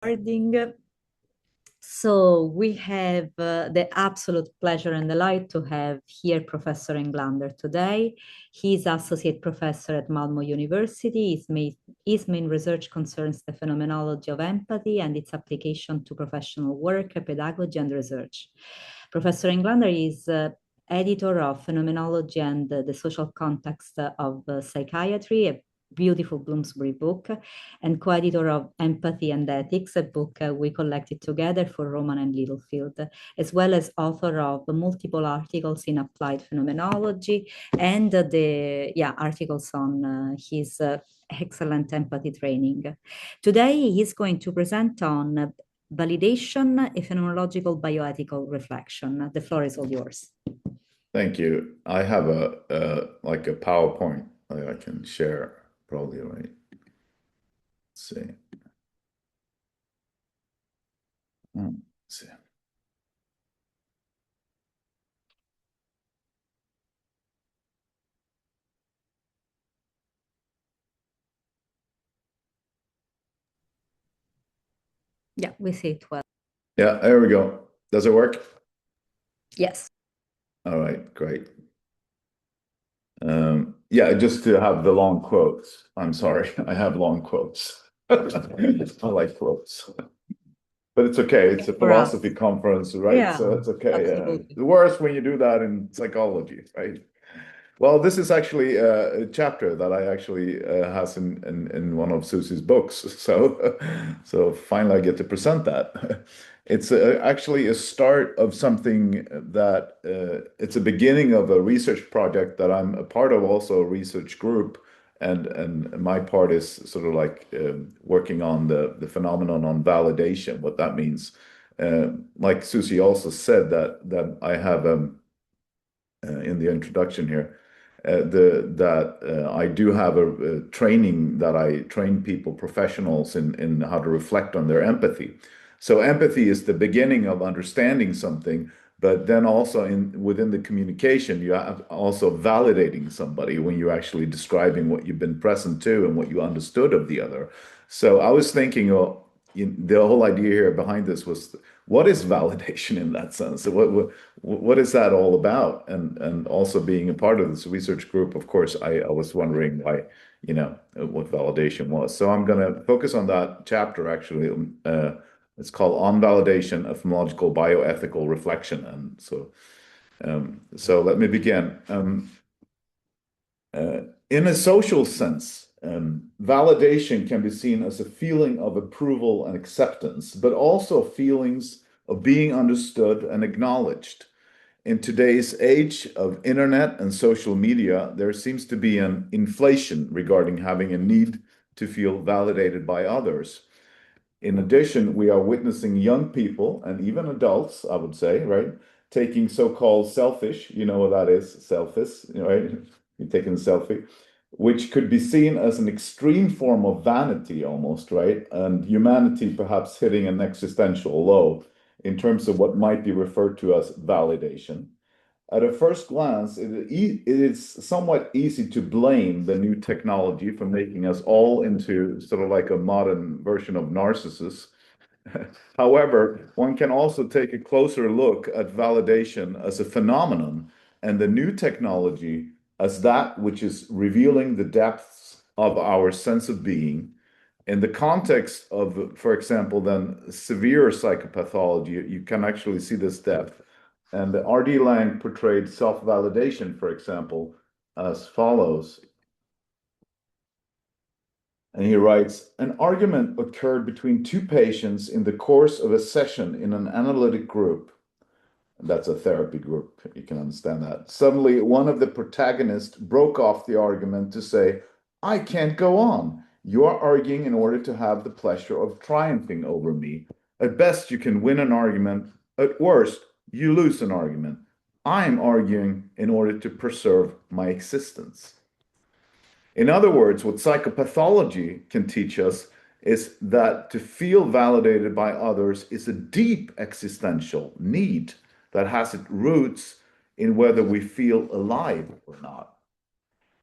Recording. So we have the absolute pleasure and delight to have here Professor Englander today. He's associate professor at Malmo University. His main research concerns the phenomenology of empathy and its application to professional work, pedagogy, and research. Professor Englander is editor of Phenomenology and the Social Context of Psychiatry, a beautiful Bloomsbury book, and co-editor of Empathy and Ethics, a book we collected together for Roman and Littlefield, as well as author of multiple articles in applied phenomenology and the articles on his excellent empathy training. Today, he's going to present on validation, a phenomenological bioethical reflection. The floor is all yours. Thank you. I have a like a PowerPoint that I can share probably, right? Let's see. Let's see. Yeah, we see it well. Yeah, there we go. Does it work? Yes. All right, great. Yeah, just to have the long quotes. I'm sorry, I have long quotes. I like quotes. But it's okay. It's a For us. philosophy conference, right? Yeah, So it's okay. absolutely. The worst when you do that in psychology, right? Well, this is actually a chapter that I actually has in one of Susie's books. So finally I get to present that. It's actually a start of something that it's a beginning of a research project that I'm a part of, also a research group, and my part is sort of like working on the phenomenon on validation, what that means. Like Susie also said that I have in the introduction here I do have a training that I train people, professionals, in how to reflect on their empathy. So empathy is the beginning of understanding something, but then also within the communication, you have also validating somebody when you're actually describing what you've been present to and what you understood of the other. So I was thinking, the whole idea here behind this was, what is validation in that sense? So what is that all about? And also being a part of this research group, of course, I was wondering why, what validation was. So I'm going to focus on that chapter actually. It's called On Validation, a Phenomenological Bioethical Reflection. And so let me begin. In a social sense, validation can be seen as a feeling of approval and acceptance, but also feelings of being understood and acknowledged. In today's age of internet and social media, there seems to be an inflation regarding having a need to feel validated by others. In addition, we are witnessing young people and even adults, I would say, right, taking so-called selfish, you know what that is, selfish, right? You're taking a selfie, which could be seen as an extreme form of vanity almost, right? And humanity perhaps hitting an existential low in terms of what might be referred to as validation. At a first glance, it is somewhat easy to blame the new technology for making us all into sort of like a modern version of narcissists. However, one can also take a closer look at validation as a phenomenon and the new technology as that which is revealing the depths of our sense of being. In the context of, for example, then severe psychopathology, you can actually see this depth. And the R.D. Lang portrayed self-validation, for example, as follows. And he writes, an argument occurred between two patients in the course of a session in an analytic group. That's a therapy group, you can understand that. Suddenly, one of the protagonists broke off the argument to say, I can't go on. You are arguing in order to have the pleasure of triumphing over me. At best, you can win an argument. At worst, you lose an argument. I am arguing in order to preserve my existence. In other words, what psychopathology can teach us is that to feel validated by others is a deep existential need that has its roots in whether we feel alive or not.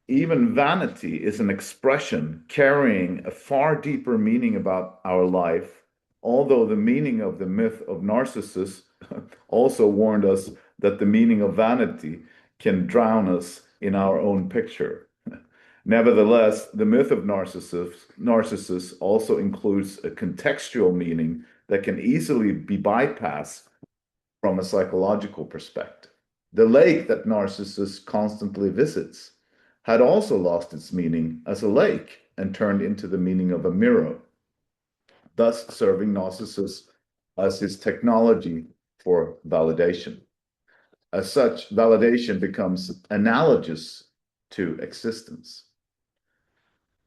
Even vanity is an expression carrying a far deeper meaning about our life, although the meaning of the myth of Narcissus also warned us that the meaning of vanity can drown us in our own picture. Nevertheless, the myth of Narcissus also includes a contextual meaning that can easily be bypassed from a psychological perspective. The lake that Narcissus constantly visits had also lost its meaning as a lake and turned into the meaning of a mirror, thus serving Narcissus as his technology for validation. As such, validation becomes analogous to existence.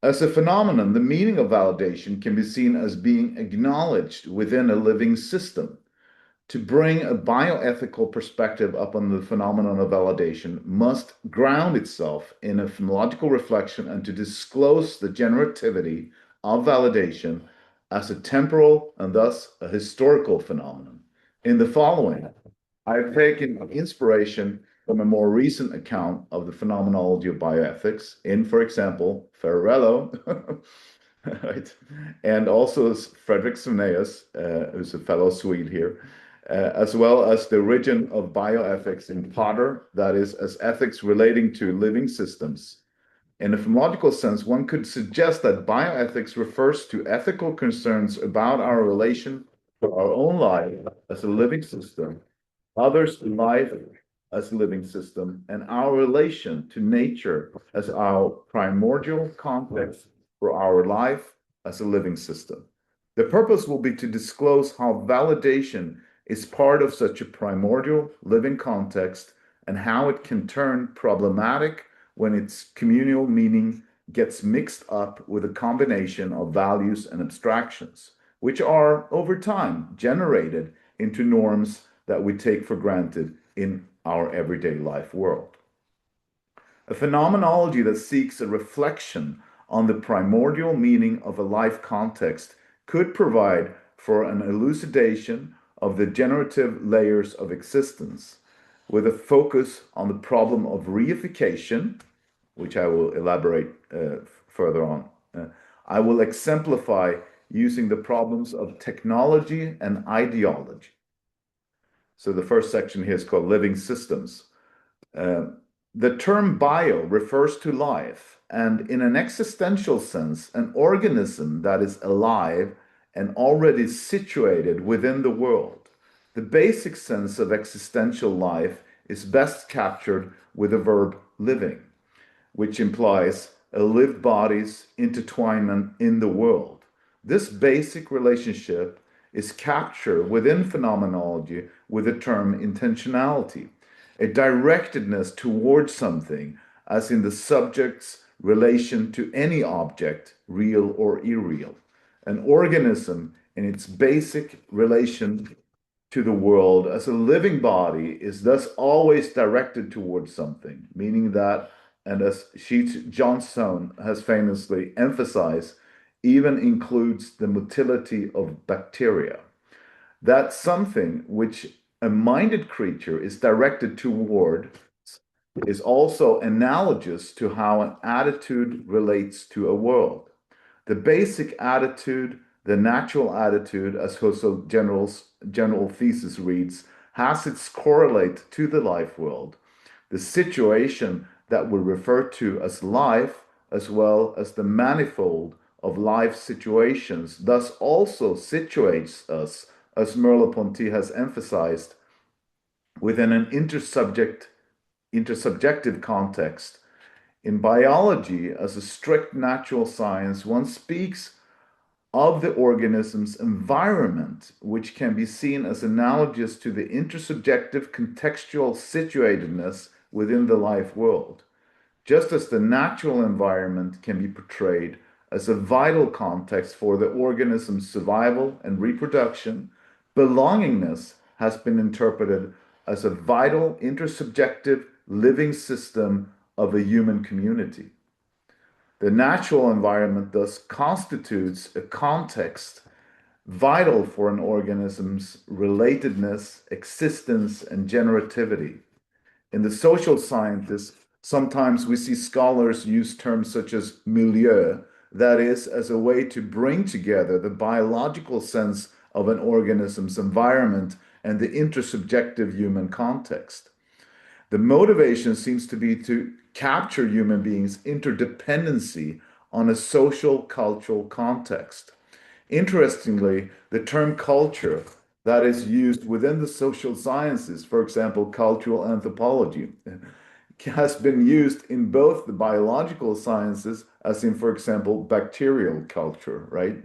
As a phenomenon, the meaning of validation can be seen as being acknowledged within a living system. To bring a bioethical perspective upon the phenomenon of validation must ground itself in a phenomenological reflection and to disclose the generativity of validation as a temporal and thus a historical phenomenon. In the following, I've taken inspiration from a more recent account of the phenomenology of bioethics in, for example, Ferrello, right? And also Frederick Soneus, who's a fellow Swede here, as well as the origin of bioethics in Potter, that is, as ethics relating to living systems. In a phenomenological sense, one could suggest that bioethics refers to ethical concerns about our relation to our own life as a living system, others' life as a living system, and our relation to nature as our primordial context for our life as a living system. The purpose will be to disclose how validation is part of such a primordial living context and how it can turn problematic when its communal meaning gets mixed up with a combination of values and abstractions, which are, over time, generated into norms that we take for granted in our everyday life world. A phenomenology that seeks a reflection on the primordial meaning of a life context could provide for an elucidation of the generative layers of existence, with a focus on the problem of reification, which I will elaborate further on. I will exemplify using the problems of technology and ideology. So the first section here is called Living Systems. The term bio refers to life, and in an existential sense, an organism that is alive and already situated within the world. The basic sense of existential life is best captured with the verb living, which implies a lived body's intertwinement in the world. This basic relationship is captured within phenomenology with the term intentionality, a directedness towards something, as in the subject's relation to any object, real or irreal. An organism in its basic relation to the world as a living body is thus always directed towards something, meaning that, and as Sheets Johnstone has famously emphasized, even includes the motility of bacteria. That something which a minded creature is directed toward is also analogous to how an attitude relates to a world. The basic attitude, the natural attitude, as Husserl's general thesis reads, has its correlate to the life world. The situation that we refer to as life, as well as the manifold of life situations, thus also situates us, as Merleau-Ponty has emphasized, within an intersubjective context. In biology, as a strict natural science, one speaks of the organism's environment, which can be seen as analogous to the intersubjective contextual situatedness within the life world. Just as the natural environment can be portrayed as a vital context for the organism's survival and reproduction, belongingness has been interpreted as a vital intersubjective living system of a human community. The natural environment thus constitutes a context vital for an organism's relatedness, existence, and generativity. In the social sciences, sometimes we see scholars use terms such as milieu, that is, as a way to bring together the biological sense of an organism's environment and the intersubjective human context. The motivation seems to be to capture human beings' interdependency on a social cultural context. Interestingly, the term culture that is used within the social sciences, for example, cultural anthropology, has been used in both the biological sciences, as in, for example, bacterial culture, right?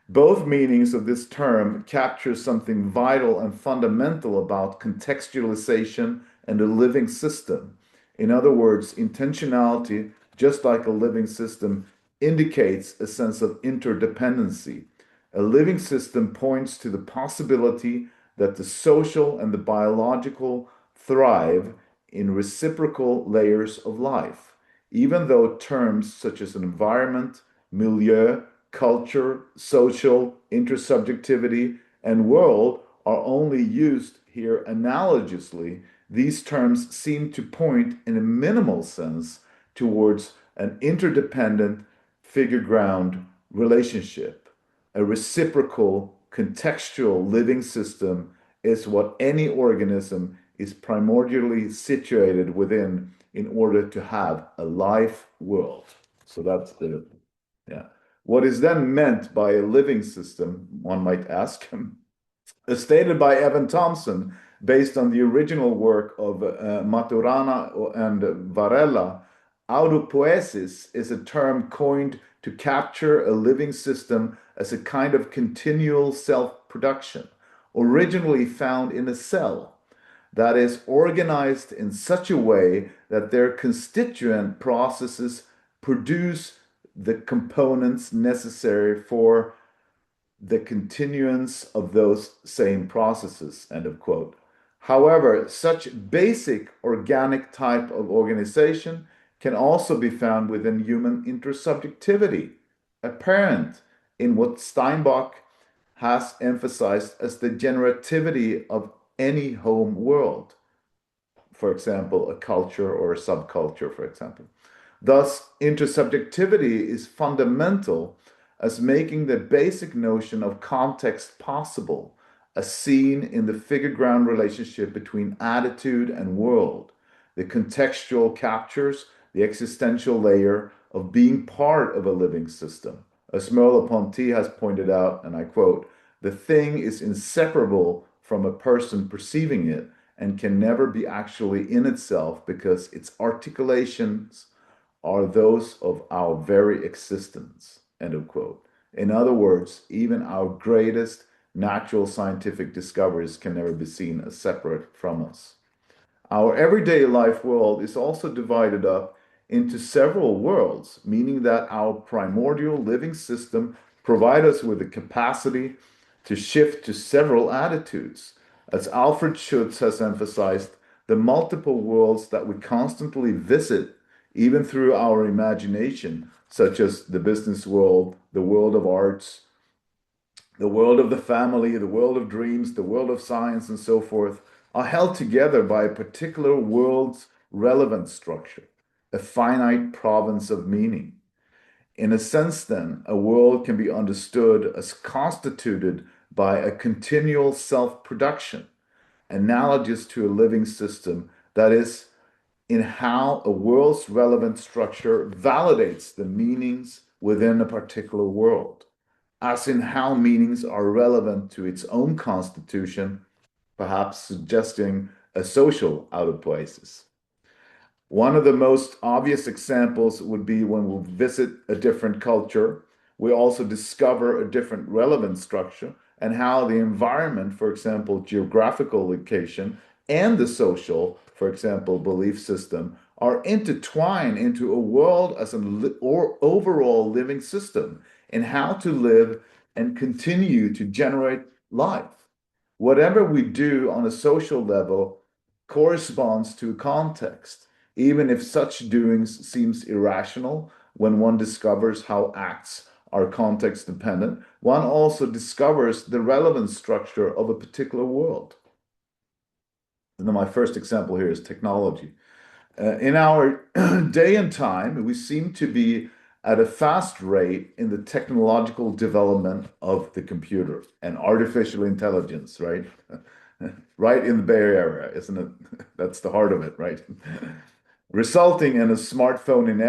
Both meanings of this term capture something vital and fundamental about contextualization and a living system. In other words, intentionality, just like a living system, indicates a sense of interdependency. A living system points to the possibility that the social and the biological thrive in reciprocal layers of life, even though terms such as an environment, milieu, culture, social, intersubjectivity, and world are only used here analogously. These terms seem to point in a minimal sense towards an interdependent figure ground relationship. A reciprocal, contextual living system is what any organism is primordially situated within in order to have a life world. So that's the, yeah. What is then meant by a living system, one might ask, as stated by Evan Thompson, based on the original work of Maturana and Varela, autopoiesis is a term coined to capture a living system as a kind of continual self-production, originally found in a cell, that is organized in such a way that their constituent processes produce the components necessary for the continuance of those same processes, end of quote. However, such basic organic type of organization can also be found within human intersubjectivity, apparent in what Steinbach has emphasized as the generativity of any home world, for example, a culture or a subculture, for example. Thus, intersubjectivity is fundamental as making the basic notion of context possible, as seen in the figure ground relationship between attitude and world. The contextual captures the existential layer of being part of a living system. As Merleau-Ponty has pointed out, and I quote, the thing is inseparable from a person perceiving it and can never be actually in itself because its articulations are those of our very existence. End of quote. In other words, even our greatest natural scientific discoveries can never be seen as separate from us. Our everyday life world is also divided up into several worlds, meaning that our primordial living system provides us with the capacity to shift to several attitudes. As Alfred Schutz has emphasized, the multiple worlds that we constantly visit, even through our imagination, such as the business world, the world of arts, the world of the family, the world of dreams, the world of science, and so forth, are held together by a particular world's relevant structure, a finite province of meaning. In a sense, then, a world can be understood as constituted by a continual self-production, analogous to a living system, that is, in how a world's relevant structure validates the meanings within a particular world, as in how meanings are relevant to its own constitution, perhaps suggesting a social autopoiesis. One of the most obvious examples would be when we visit a different culture, we also discover a different relevant structure and how the environment, for example, geographical location, and the social, for example, belief system, are intertwined into a world as an overall living system and how to live and continue to generate life. Whatever we do on a social level corresponds to a context, even if such doings seems irrational when one discovers how acts are context dependent, one also discovers the relevant structure of a particular world. And then my first example here is technology. In our day and time, we seem to be at a fast rate in the technological development of the computer and artificial intelligence, right? Right in the Bay Area, isn't it? That's the heart of it, right? Resulting in a smartphone in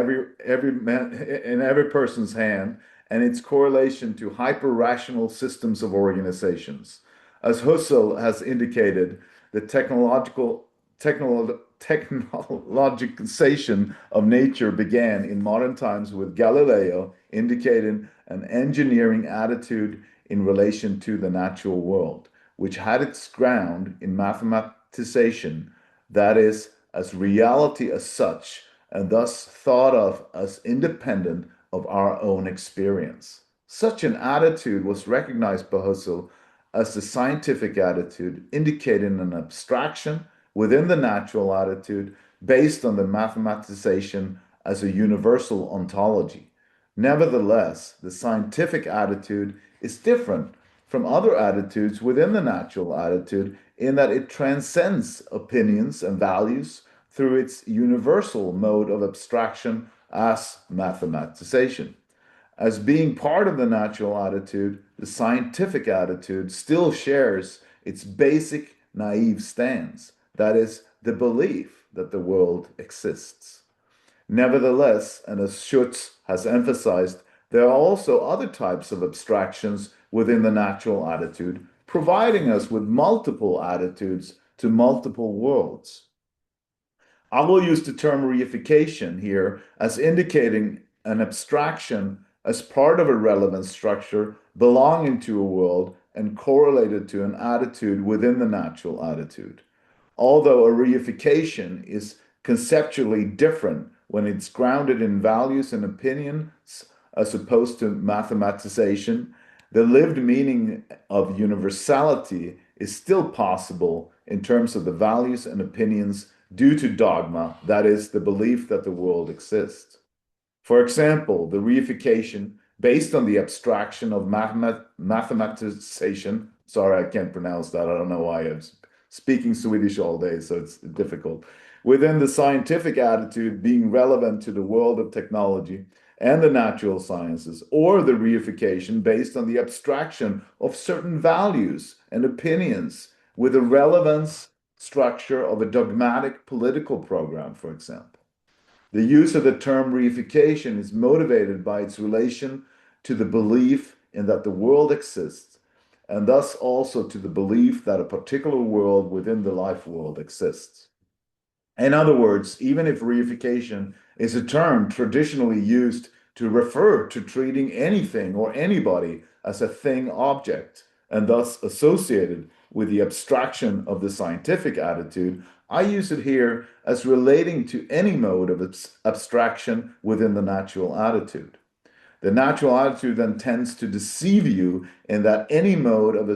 every person's hand and its correlation to hyper-rational systems of organizations. As Husserl has indicated, the technologization of nature began in modern times with Galileo indicating an engineering attitude in relation to the natural world, which had its ground in mathematization, that is, as reality as such, and thus thought of as independent of our own experience. Such an attitude was recognized by Husserl as the scientific attitude, indicating an abstraction within the natural attitude based on the mathematization as a universal ontology. Nevertheless, the scientific attitude is different from other attitudes within the natural attitude in that it transcends opinions and values through its universal mode of abstraction as mathematization. As being part of the natural attitude, the scientific attitude still shares its basic naive stance, that is, the belief that the world exists. Nevertheless, and as Schutz has emphasized, there are also other types of abstractions within the natural attitude, providing us with multiple attitudes to multiple worlds. I will use the term reification here as indicating an abstraction as part of a relevant structure belonging to a world and correlated to an attitude within the natural attitude. Although a reification is conceptually different when it's grounded in values and opinions as opposed to mathematization, the lived meaning of universality is still possible in terms of the values and opinions due to dogma, that is, the belief that the world exists. For example, the reification based on the abstraction of mathematization. Sorry, I can't pronounce that. I don't know why. I'm speaking Swedish all day, so it's difficult. Within the scientific attitude being relevant to the world of technology and the natural sciences, or the reification based on the abstraction of certain values and opinions with a relevance structure of a dogmatic political program, for example. The use of the term reification is motivated by its relation to the belief in that the world exists, and thus also to the belief that a particular world within the life world exists. In other words, even if reification is a term traditionally used to refer to treating anything or anybody as a thing object, and thus associated with the abstraction of the scientific attitude, I use it here as relating to any mode of abstraction within the natural attitude. The natural attitude then tends to deceive you in that any mode of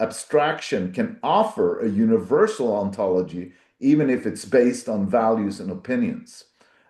abstraction can offer a universal ontology, even if it's based on values and opinions.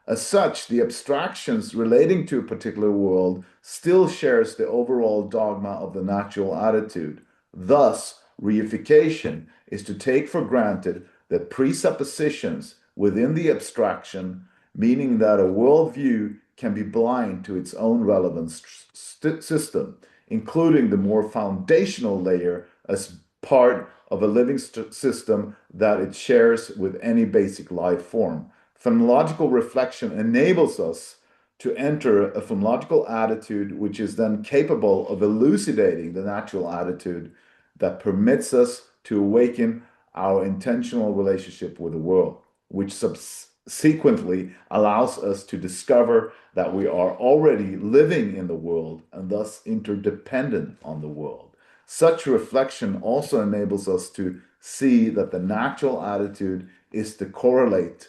As such, the abstractions relating to a particular world still shares the overall dogma of the natural attitude. Thus, reification is to take for granted that presuppositions within the abstraction, meaning that a worldview can be blind to its own relevant system, including the more foundational layer as part of a living system that it shares with any basic life form. Phenomenological reflection enables us to enter a phenomenological attitude which is then capable of elucidating the natural attitude that permits us to awaken our intentional relationship with the world, which subsequently allows us to discover that we are already living in the world and thus interdependent on the world. Such reflection also enables us to see that the natural attitude is to correlate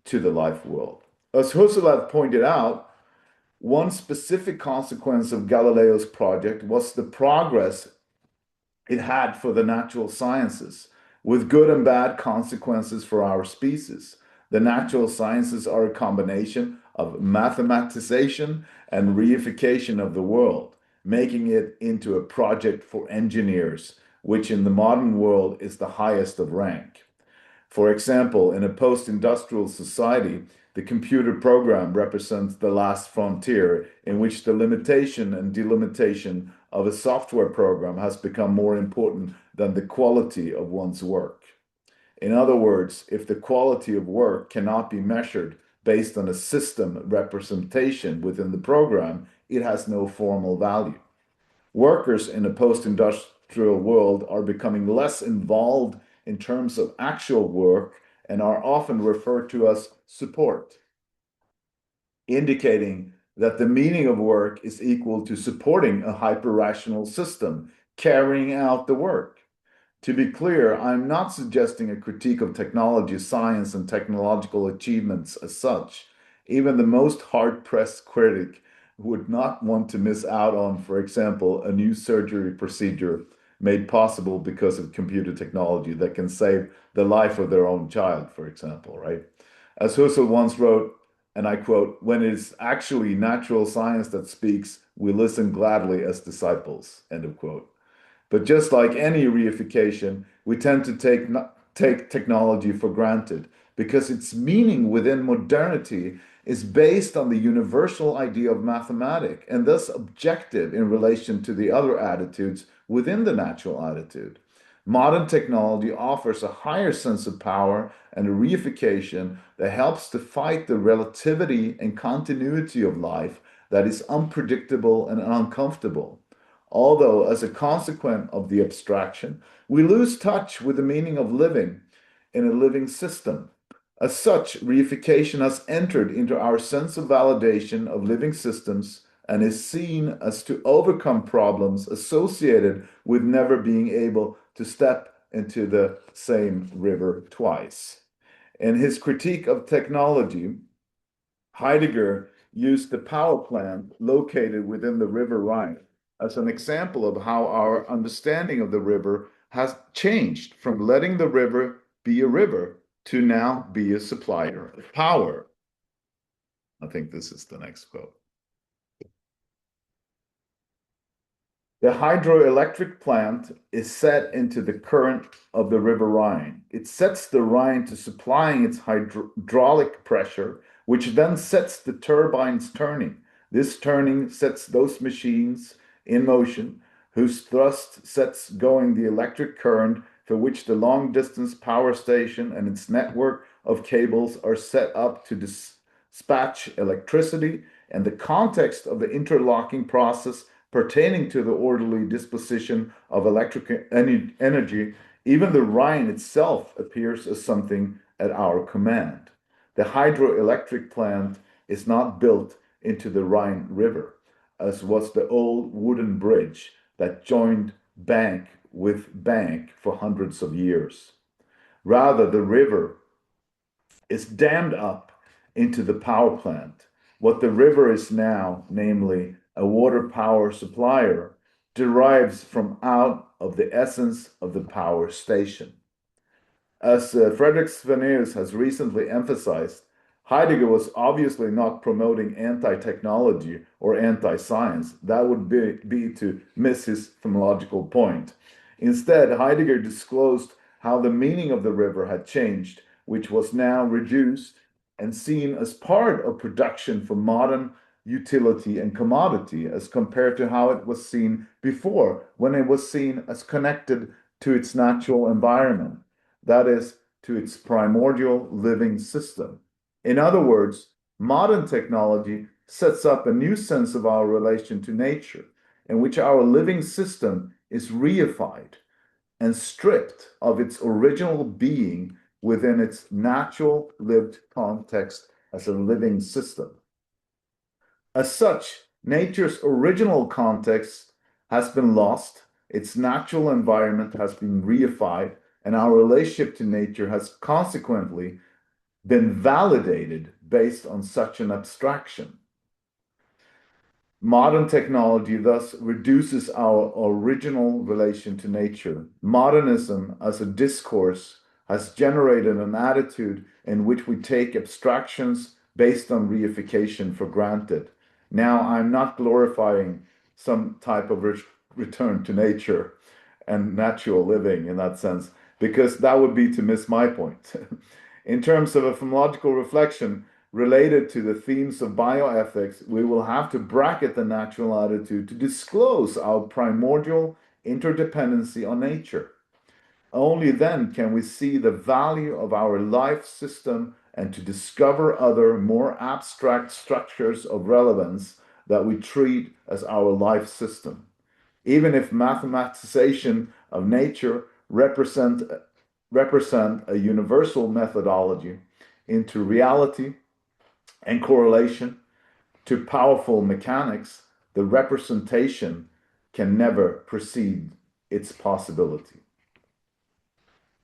to the life world. As Husserl pointed out, one specific consequence of Galileo's project was the progress it had for the natural sciences, with good and bad consequences for our species. The natural sciences are a combination of mathematization and reification of the world, making it into a project for engineers, which in the modern world is the highest of rank. For example, in a post-industrial society, The computer program represents the last frontier in which the limitation and delimitation of a software program has become more important than the quality of one's work. In other words, if the quality of work cannot be measured based on a system representation within the program, it has no formal value. Workers in a post-industrial world are becoming less involved in terms of actual work and are often referred to as support, indicating that the meaning of work is equal to supporting a hyper-rational system carrying out the work. To be clear, I'm not suggesting a critique of technology, science, and technological achievements as such. Even the most hard-pressed critic would not want to miss out on, for example, a new surgery procedure made possible because of computer technology that can save the life of their own child, for example, right? As Husserl once wrote, and I quote, "When it is actually natural science that speaks, we listen gladly as disciples," end of quote. But just like any reification, we tend to take technology for granted because its meaning within modernity is based on the universal idea of mathematics and thus objective in relation to the other attitudes within the natural attitude. Modern technology offers a higher sense of power and a reification that helps to fight the relativity and continuity of life that is unpredictable and uncomfortable. Although, as a consequence of the abstraction, we lose touch with the meaning of living in a living system. As such, reification has entered into our sense of validation of living systems and is seen as to overcome problems associated with never being able to step into the same river twice. In his critique of technology, Heidegger used the power plant located within the River Rhine as an example of how our understanding of the river has changed from letting the river be a river to now be a supplier of power. I think this is the next quote. The hydroelectric plant is set into the current of the River Rhine. It sets the Rhine to supplying its hydraulic pressure, which then sets the turbines turning. This turning sets those machines in motion, whose thrust sets going the electric current for which the long-distance power station and its network of cables are set up to dispatch electricity, and the context of the interlocking process pertaining to the orderly disposition of electric energy, even the Rhine itself appears as something at our command. The hydroelectric plant is not built into the Rhine River, as was the old wooden bridge that joined bank with bank for hundreds of years. Rather, the river is dammed up into the power plant. What the river is now, namely a water power supplier, derives from out of the essence of the power station. As Frederick Svenius has recently emphasized, Heidegger was obviously not promoting anti-technology or anti-science. That would be to miss his phenomenological point. Instead, Heidegger disclosed how the meaning of the river had changed, which was now reduced and seen as part of production for modern utility and commodity as compared to how it was seen before, when it was seen as connected to its natural environment, that is, to its primordial living system. In other words, modern technology sets up a new sense of our relation to nature, in which our living system is reified and stripped of its original being within its natural lived context as a living system. As such, nature's original context has been lost, its natural environment has been reified, and our relationship to nature has consequently been validated based on such an abstraction. Modern technology thus reduces our original relation to nature. Modernism as a discourse has generated an attitude in which we take abstractions based on reification for granted. Now, I'm not glorifying some type of return to nature and natural living in that sense, because that would be to miss my point. In terms of a phenomenological reflection, related to the themes of bioethics, we will have to bracket the natural attitude to disclose our primordial interdependency on nature. Only then can we see the value of our life system and to discover other, more abstract structures of relevance that we treat as our life system. Even if mathematization of nature represent a universal methodology into reality and correlation to powerful mechanics, the representation can never precede its possibility.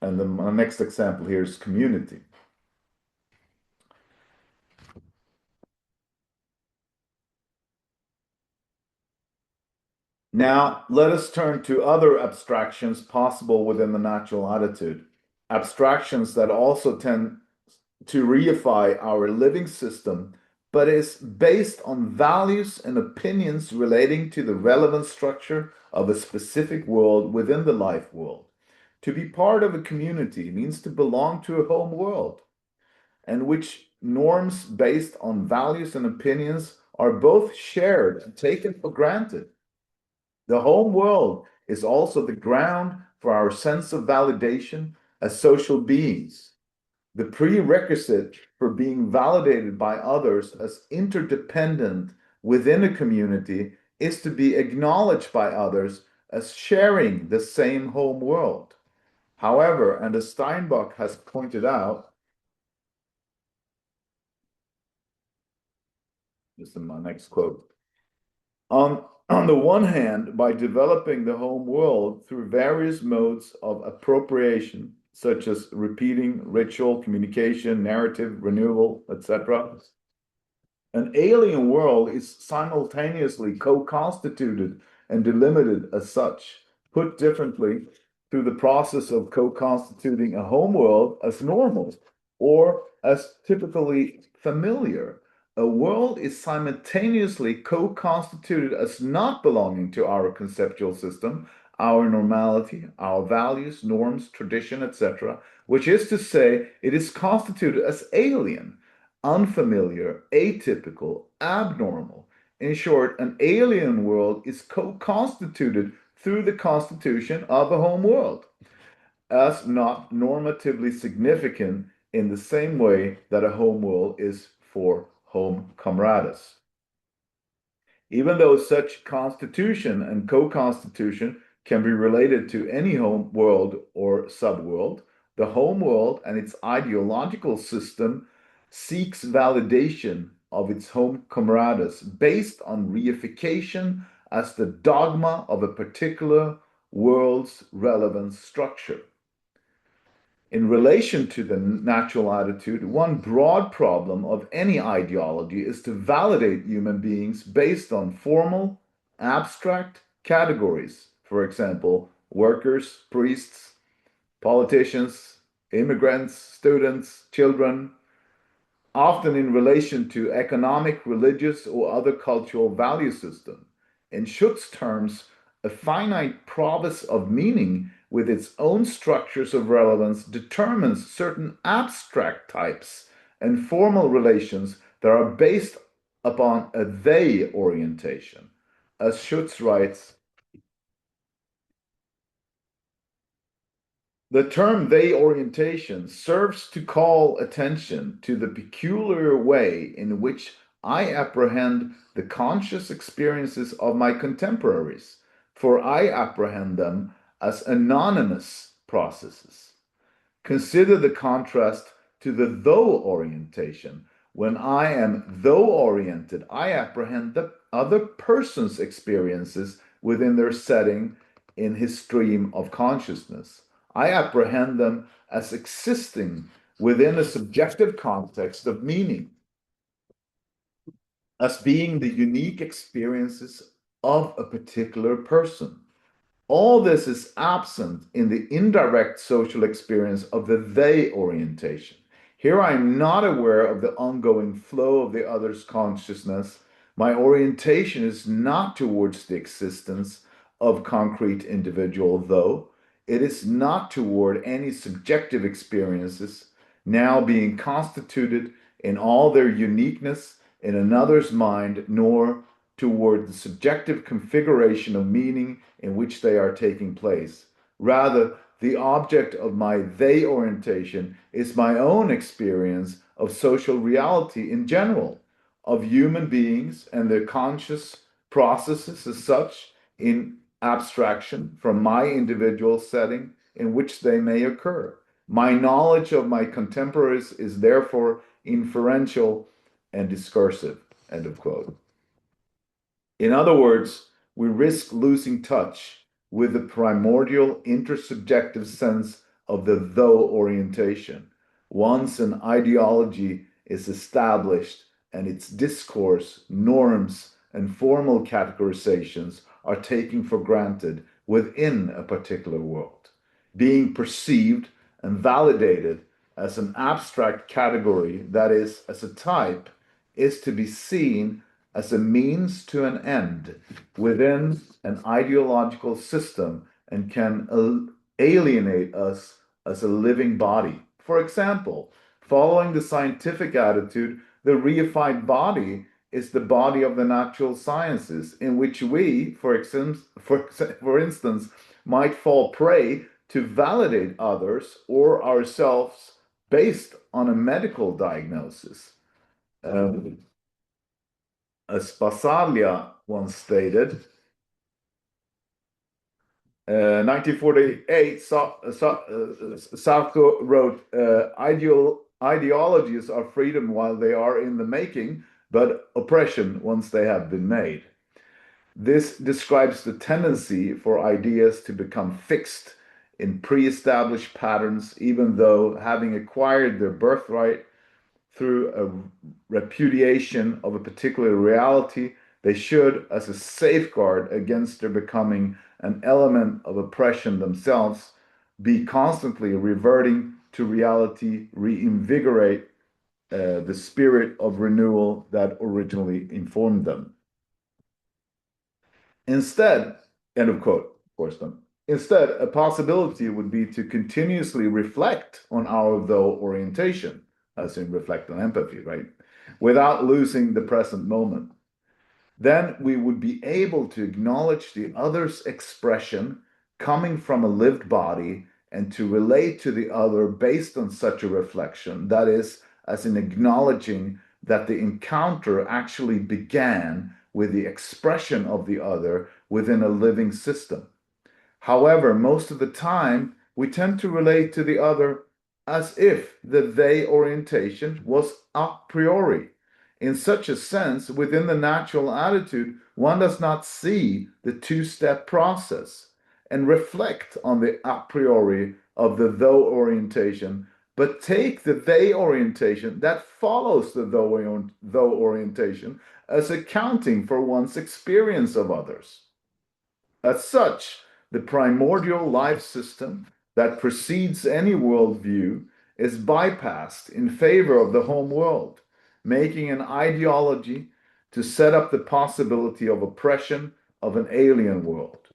And my next example here is community. Now, let us turn to other abstractions possible within the natural attitude. Abstractions that also tend to reify our living system, but is based on values and opinions relating to the relevant structure of a specific world within the life world. To be part of a community means to belong to a home world, and which norms based on values and opinions are both shared and taken for granted. The home world is also the ground for our sense of validation as social beings. The prerequisite for being validated by others as interdependent within a community is to be acknowledged by others as sharing the same home world. However, and as Steinbach has pointed out, this is my next quote, on the one hand, by developing the home world through various modes of appropriation, such as repeating, ritual, communication, narrative, renewal, etc., an alien world is simultaneously co-constituted and delimited as such. Put differently, through the process of co-constituting a home world as normal or as typically familiar, a world is simultaneously co-constituted as not belonging to our conceptual system, our normality, our values, norms, tradition, etc., which is to say, it is constituted as alien, unfamiliar, atypical, abnormal. In short, an alien world is co-constituted through the constitution of a home world, as not normatively significant in the same way that a home world is for home camaradas. Even though such constitution and co-constitution can be related to any home world or subworld, the home world and its ideological system seeks validation of its home camaradas based on reification as the dogma of a particular world's relevant structure. In relation to the natural attitude, one broad problem of any ideology is to validate human beings based on formal, abstract categories. For example, workers, priests, politicians, immigrants, students, children, often in relation to economic, religious, or other cultural value system. In Schutz terms, a finite province of meaning with its own structures of relevance determines certain abstract types and formal relations that are based upon a they orientation. As Schutz writes, the term they orientation serves to call attention to the peculiar way in which I apprehend the conscious experiences of my contemporaries, for I apprehend them as anonymous processes. Consider the contrast to the thou orientation. When I am thou oriented, I apprehend the other person's experiences within their setting in his stream of consciousness. I apprehend them as existing within a subjective context of meaning, as being the unique experiences of a particular person. All this is absent in the indirect social experience of the they orientation. Here I am not aware of the ongoing flow of the other's consciousness. My orientation is not towards the existence of concrete individual, though it is not toward any subjective experiences now being constituted in all their uniqueness in another's mind, nor toward the subjective configuration of meaning in which they are taking place. Rather, the object of my they orientation is my own experience of social reality in general, of human beings and their conscious processes as such in abstraction from my individual setting in which they may occur. My knowledge of my contemporaries is therefore inferential and discursive. End of quote. In other words, we risk losing touch with the primordial intersubjective sense of the though orientation. Once an ideology is established and its discourse, norms, and formal categorizations are taken for granted within a particular world, being perceived and validated as an abstract category, that is, as a type, is to be seen as a means to an end within an ideological system and can alienate us as a living body. For example, following the scientific attitude, the reified body is the body of the natural sciences, in which we, for instance, might fall prey to validate others or ourselves based on a medical diagnosis. As Basaglia once stated, 1948, Sarko wrote, ideologies are freedom while they are in the making, but oppression once they have been made. This describes the tendency for ideas to become fixed in pre-established patterns, even though having acquired their birthright through a repudiation of a particular reality, they should, as a safeguard against their becoming an element of oppression themselves, be constantly reverting to reality, reinvigorate the spirit of renewal that originally informed them. Instead, end of quote, of course, then. Instead, a possibility would be to continuously reflect on our though orientation, as in reflect on empathy, right? Without losing the present moment. Then we would be able to acknowledge the other's expression coming from a lived body and to relate to the other based on such a reflection. That is, as in acknowledging that the encounter actually began with the expression of the other within a living system. However, most of the time, we tend to relate to the other as if the they orientation was a priori. In such a sense, within the natural attitude, one does not see the two-step process and reflect on the a priori of the though orientation, but take the they orientation that follows the though orientation as accounting for one's experience of others. As such, the primordial life system that precedes any worldview is bypassed in favor of the home world, making an ideology to set up the possibility of oppression of an alien world.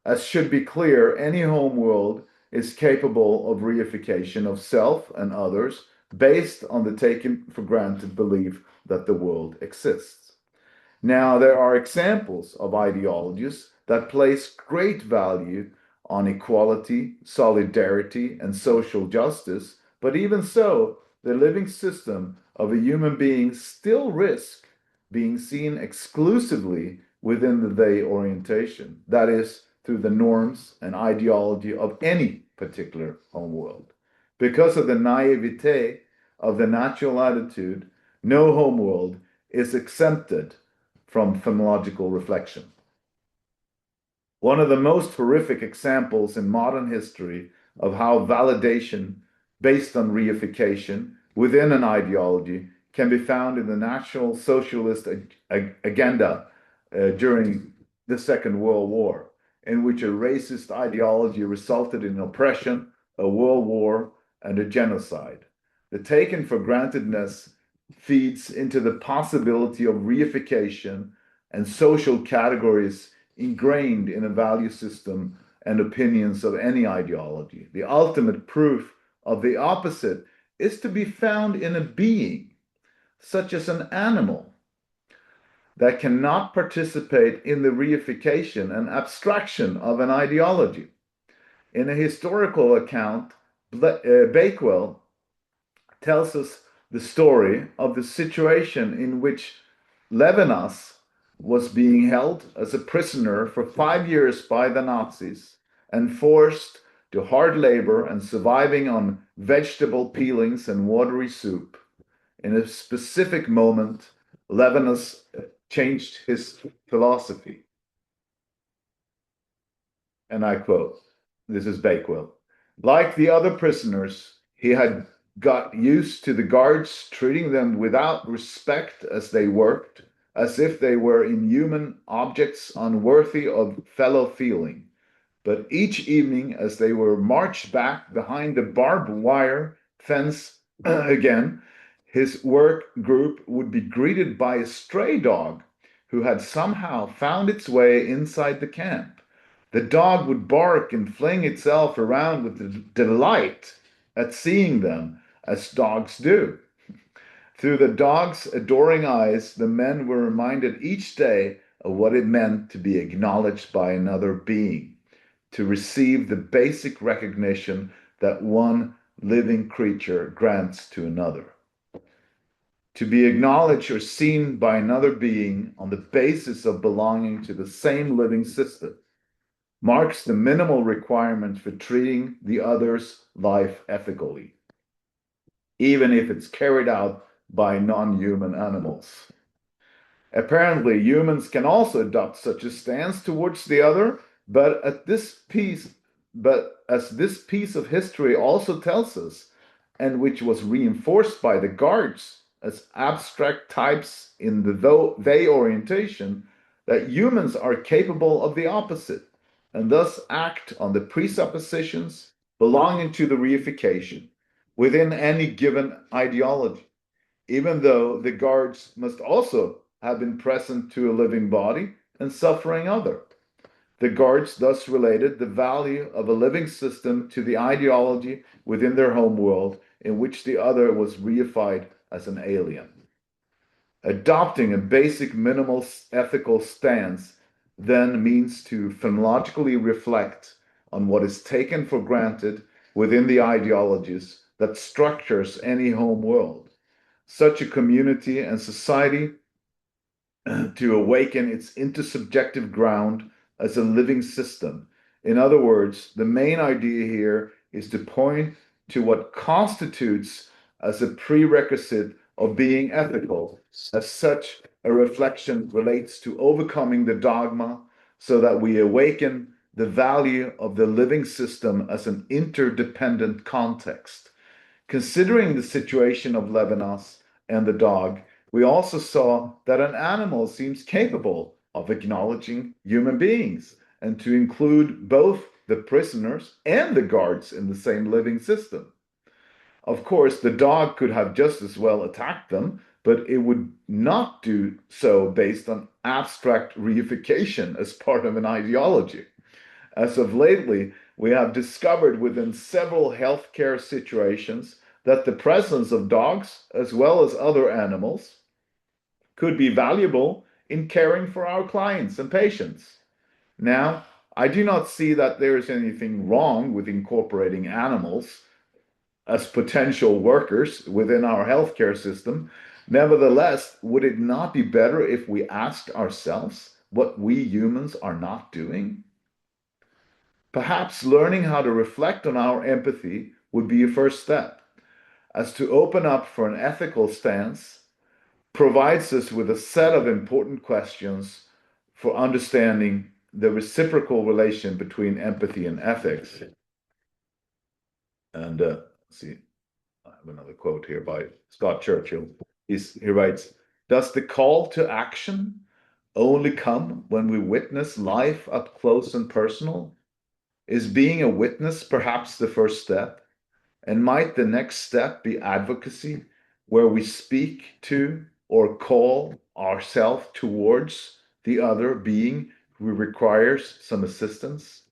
As should be clear, any home world is capable of reification of self and others based on the taken for granted belief that the world exists. Now, there are examples of ideologies that place great value on equality, solidarity, and social justice, but even so, the living system of a human being still risk being seen exclusively within the they orientation, that is, through the norms and ideology of any particular home world. Because of the naivete of the natural attitude, no home world is exempted from phenomenological reflection. One of the most horrific examples in modern history of how validation based on reification within an ideology can be found in the National Socialist agenda during the Second World War, in which a racist ideology resulted in oppression, a world war, and a genocide. The taken for grantedness feeds into the possibility of reification and social categories ingrained in a value system and opinions of any ideology. The ultimate proof of the opposite is to be found in a being, such as an animal that cannot participate in the reification and abstraction of an ideology. In a historical account, Bakewell tells us the story of the situation in which Levinas was being held as a prisoner for 5 years by the Nazis and forced to hard labor and surviving on vegetable peelings and watery soup. In a specific moment, Levinas changed his philosophy. And I quote, this is Bakewell. Like the other prisoners, he had got used to the guards treating them without respect as they worked, as if they were inhuman objects unworthy of fellow feeling. But each evening, as they were marched back behind the barbed wire fence again, his work group would be greeted by a stray dog who had somehow found its way inside the camp. The dog would bark and fling itself around with delight at seeing them, as dogs do. Through the dog's adoring eyes, the men were reminded each day of what it meant to be acknowledged by another being, to receive the basic recognition that one living creature grants to another. To be acknowledged or seen by another being on the basis of belonging to the same living system marks the minimal requirement for treating the other's life ethically, even if it's carried out by non-human animals. Apparently, humans can also adopt such a stance towards the other, but as this piece of history also tells us, and which was reinforced by the guards as abstract types in the they orientation, that humans are capable of the opposite, and thus act on the presuppositions belonging to the reification within any given ideology, even though the guards must also have been present to a living body and suffering other. The guards thus related the value of a living system to the ideology within their home world in which the other was reified as an alien. Adopting a basic minimal ethical stance then means to phenomenologically reflect on what is taken for granted within the ideologies that structures any home world. Such a community and society to awaken its intersubjective ground as a living system. In other words, the main idea here is to point to what constitutes as a prerequisite of being ethical. As such, a reflection relates to overcoming the dogma so that we awaken the value of the living system as an interdependent context. Considering the situation of Levinas and the dog, we also saw that an animal seems capable of acknowledging human beings and to include both the prisoners and the guards in the same living system. Of course, the dog could have just as well attacked them, but it would not do so based on abstract reification as part of an ideology. As of lately, we have discovered within several healthcare situations that the presence of dogs, as well as other animals, could be valuable in caring for our clients and patients. Now, I do not see that there is anything wrong with incorporating animals as potential workers within our healthcare system. Nevertheless, would it not be better if we asked ourselves what we humans are not doing? Perhaps learning how to reflect on our empathy would be a first step, as to open up for an ethical stance provides us with a set of important questions for understanding the reciprocal relation between empathy and ethics. And see, I have another quote here by Scott Churchill. He writes, "Does the call to action only come when we witness life up close and personal? Is being a witness perhaps the first step? And might the next step be advocacy, where we speak to or call ourselves towards the other being who requires some assistance?"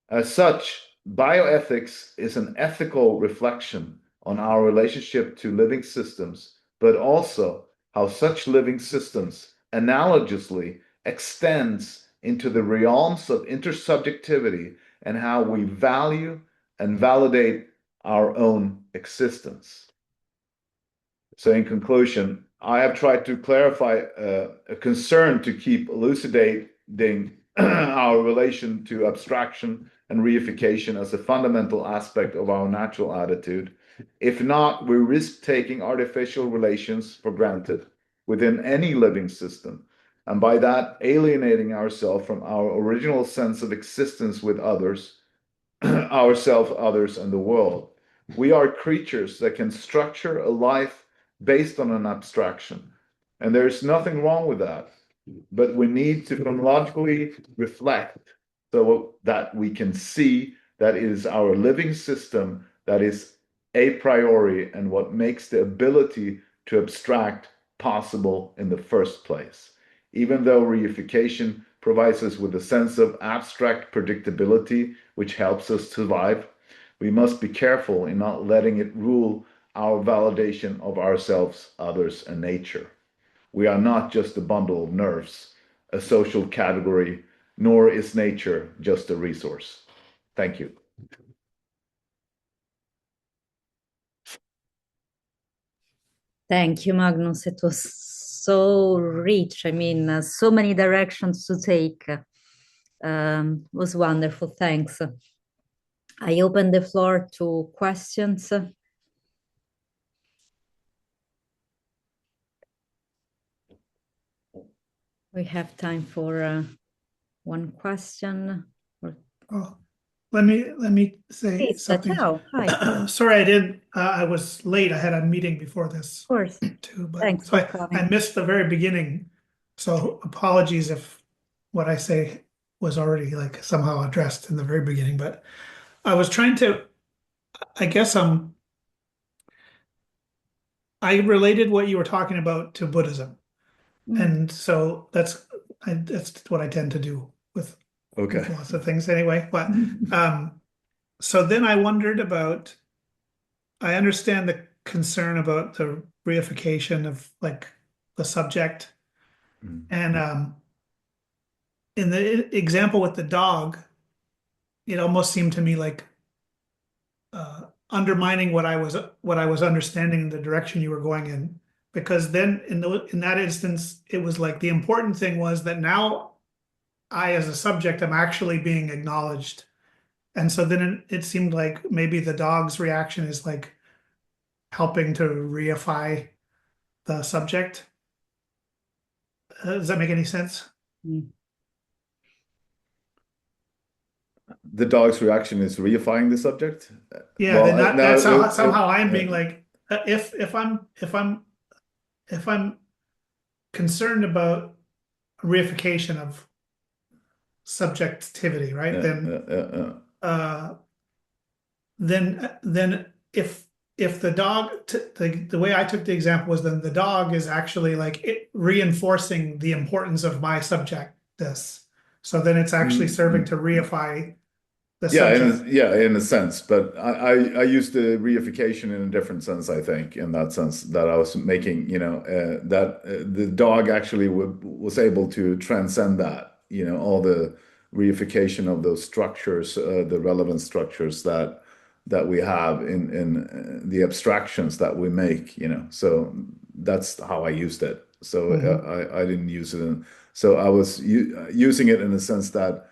As such, bioethics is an ethical reflection on our relationship to living systems, but also how such living systems analogously extends into the realms of intersubjectivity and how we value and validate our own existence. So in conclusion, I have tried to clarify a concern to keep elucidating our relation to abstraction and reification as a fundamental aspect of our natural attitude. If not, we risk taking artificial relations for granted within any living system, and by that alienating ourselves from our original sense of existence with others, ourselves, others, and the world. We are creatures that can structure a life based on an abstraction, and there's nothing wrong with that. But we need to chronologically reflect so that we can see that it is our living system that is a priori and what makes the ability to abstract possible in the first place. Even though reification provides us with a sense of abstract predictability, which helps us survive, we must be careful in not letting it rule our validation of ourselves, others, and nature. We are not just a bundle of nerves, a social category, nor is nature just a resource. Thank you. Thank you, Magnus. It was so rich. I mean, so many directions to take. Was wonderful. Thanks. I open the floor to questions. We have time for one question. Oh, let me say Please, something. ciao. Hi. Sorry, I didn't. I was late. I had a meeting before this Of course. too, but Thanks so for coming. I missed the very beginning. So apologies if what I say was already like somehow addressed in the very beginning. But I was trying to. I guess I related what you were talking about to Buddhism, and so that's what I tend to do with Okay. lots of things anyway. But so then I wondered about. I understand the concern about the reification of like the subject, and in the example with the dog, it almost seemed to me like undermining what I was understanding in the direction you were going in, because then in that instance, it was like the important thing was that now I as a subject am actually being acknowledged, and so then it seemed like maybe the dog's reaction is like helping to reify the subject. Does that make any sense? The dog's reaction is reifying the subject. Yeah, Well, then that's how somehow I'm being like, if I'm concerned about reification of subjectivity, right? Then if the dog the way I took the example was then the dog is actually like reinforcing the importance of my subjectness. So then it's actually serving to reify the subject. in a sense, but I use the reification in a different sense. I think in that sense that I was making, that the dog actually was able to transcend that, all the reification of those structures, the relevant structures that we have in the abstractions that we make, So that's how I used it. So I didn't use it so I was using it in the sense that.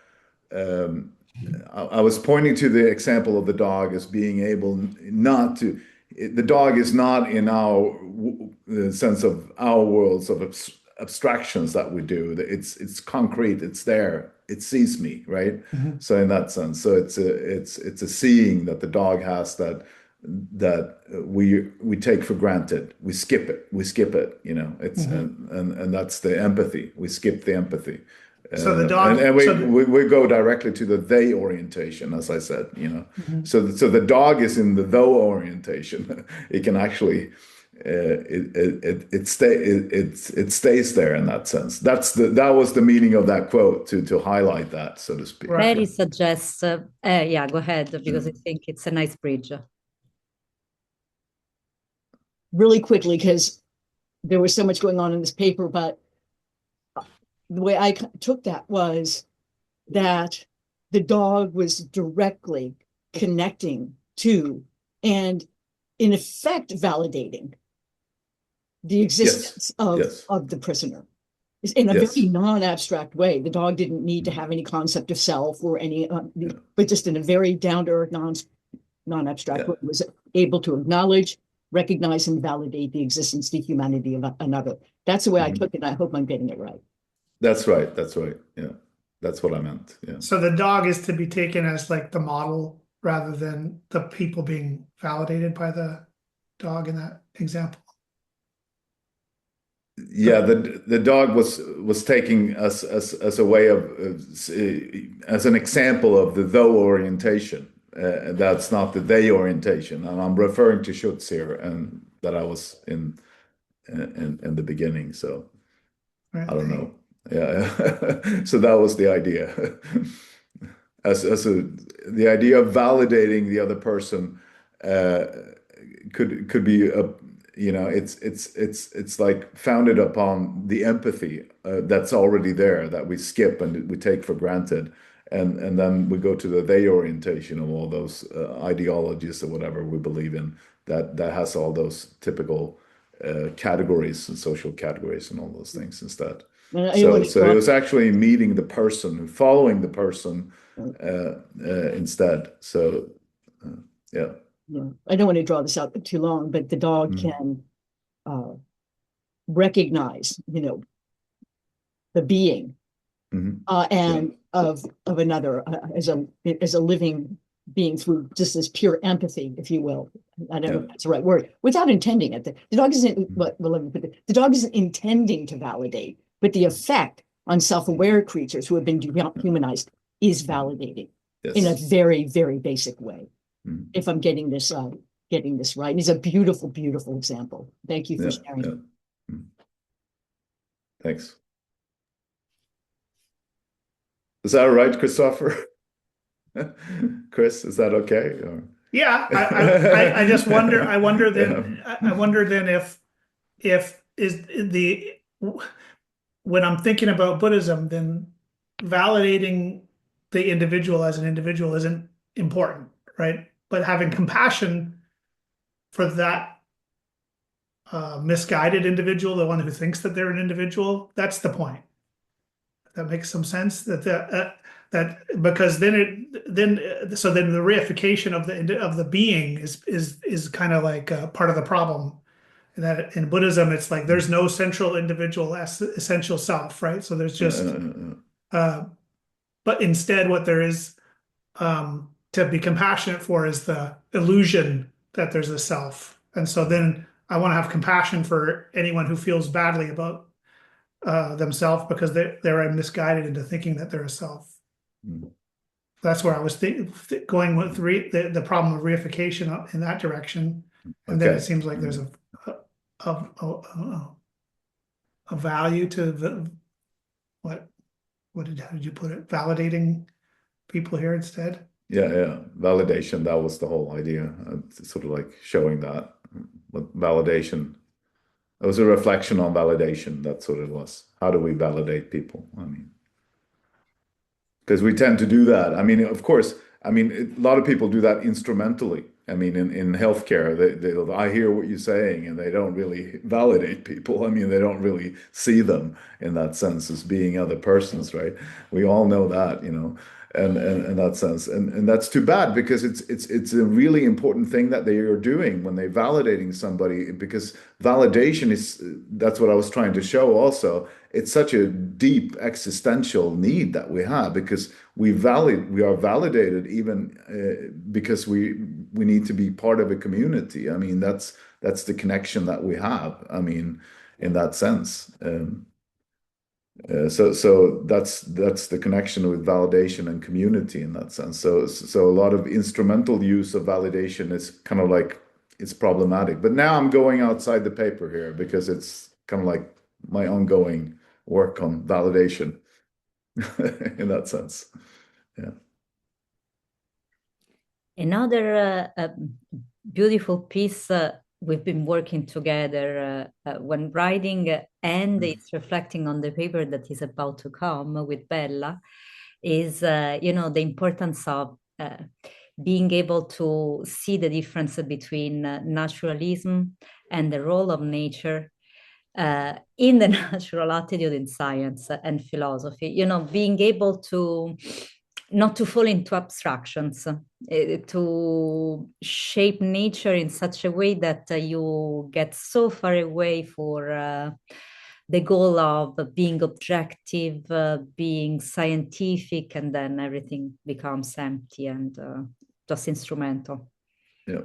I was pointing to the example of the dog as being able not to. The dog is not in our sense of our worlds of abstractions that we do. It's concrete. It's there. It sees me, right? So in that sense, so it's a seeing that the dog has that we take for granted. We skip it. It's and that's the empathy. We skip the empathy. So the dog, and we go directly to the they orientation, as I said, So the dog is in the though orientation. It can actually it stays there in that sense. That was the meaning of that quote to highlight that, so to speak. Mary suggests, yeah, go ahead, because I think it's a nice bridge. really quickly, because there was so much going on in this paper, but the way I took that was that the dog was directly connecting to and in effect validating the existence of the prisoner in a very non-abstract way. The dog didn't need to have any concept of self or any, but just in a very down-to-earth, non-abstract way, was able to acknowledge, recognize, and validate the existence, the humanity of another. That's the way I took it. I hope I'm getting it right. That's right. That's right. Yeah, that's what I meant. Yeah. So the dog is to be taken as like the model rather than the people being validated by the dog in that example. Yeah, the dog was taking us as a way of as an example of the thou orientation. That's not the they orientation, and I'm referring to Schutz here, and that I was in the beginning. So I don't know. Yeah, so that was the idea. The idea of validating the other person could be a, it's like founded upon the empathy that's already there, that we skip and we take for granted, and then we go to the they orientation of all those ideologies or whatever we believe in, that has all those typical categories and social categories and all those things instead. So it was actually meeting the person, following the person instead. So yeah. Yeah, I don't want to draw this out too long, but the dog can recognize, the being and of another as a living being through just this pure empathy, if you will. I don't know if that's the right word, without intending it. The dog isn't. The dog isn't intending to validate, but the effect on self-aware creatures who have been dehumanized is validating in a very, very basic way. If I'm getting this right, and it's a beautiful, beautiful example. Thank you for sharing. Yeah. Thanks. Is that all right, Christopher? Chris, is that okay? Or... Yeah, I just wonder. I wonder then. I wonder then if is the when I'm thinking about Buddhism, then validating the individual as an individual isn't important, right? But having compassion for that misguided individual, the one who thinks that they're an individual, that's the point. That makes some sense. That because then the reification of the being is kind of like part of the problem. And that in Buddhism, it's like there's no central individual essential self, right? So there's just, but instead, what there is to be compassionate for is the illusion that there's a self. And so then I want to have compassion for anyone who feels badly about themselves because they're misguided into thinking that they're a self. That's where I was going with the problem of reification in that direction. And then it seems like there's a value to the how did you put it? Validating people here instead. Yeah. Validation. That was the whole idea. Sort of like showing that validation. It was a reflection on validation. That's what it was. How do we validate people? I mean, because we tend to do that. I mean, of course, a lot of people do that instrumentally. I mean, in healthcare, I hear what you're saying, and they don't really validate people. I mean, they don't really see them in that sense as being other persons, right? We all know that, and in that sense, and that's too bad because it's a really important thing that they are doing when they're validating somebody, because validation that's what I was trying to show also. It's such a deep existential need that we have because we are validated even because we need to be part of a community. I mean, that's the connection that we have. I mean, in that sense. So that's the connection with validation and community in that sense. So a lot of instrumental use of validation is kind of like it's problematic. But now I'm going outside the paper here because it's kind of like my ongoing work on validation in that sense. Yeah. Another beautiful piece we've been working together when writing, and it's reflecting on the paper that is about to come with Bella, is the importance of being able to see the difference between naturalism and the role of nature in the natural attitude in science and philosophy. Being able to not to fall into abstractions, to shape nature in such a way that you get so far away for the goal of being objective, being scientific, and then everything becomes empty and just instrumental. Yeah.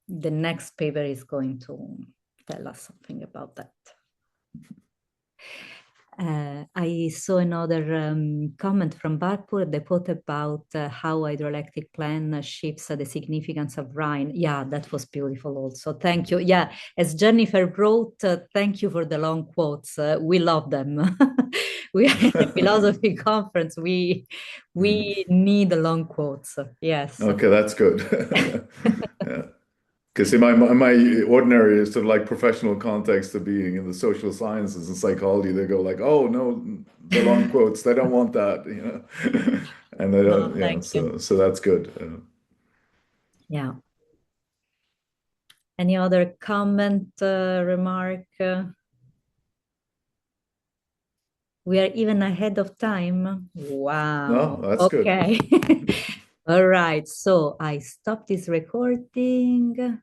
The next paper is going to tell us something about that. I saw another comment from Barpur, the quote about how hydroelectric plan shifts the significance of Rhine. Yeah, that was beautiful also. Thank you. Yeah, as Jennifer wrote, thank you for the long quotes. We love them. We are in a philosophy conference. We need the long quotes. Yes. Okay, that's good. Yeah. Because in my ordinary sort of like professional context of being in the social sciences and psychology, they go like, "Oh no, the long quotes, they don't want that," and they don't, so that's good. Yeah. Any other comment, remark? We are even ahead of time. Wow. No, that's okay. good. All right. So I stop this recording.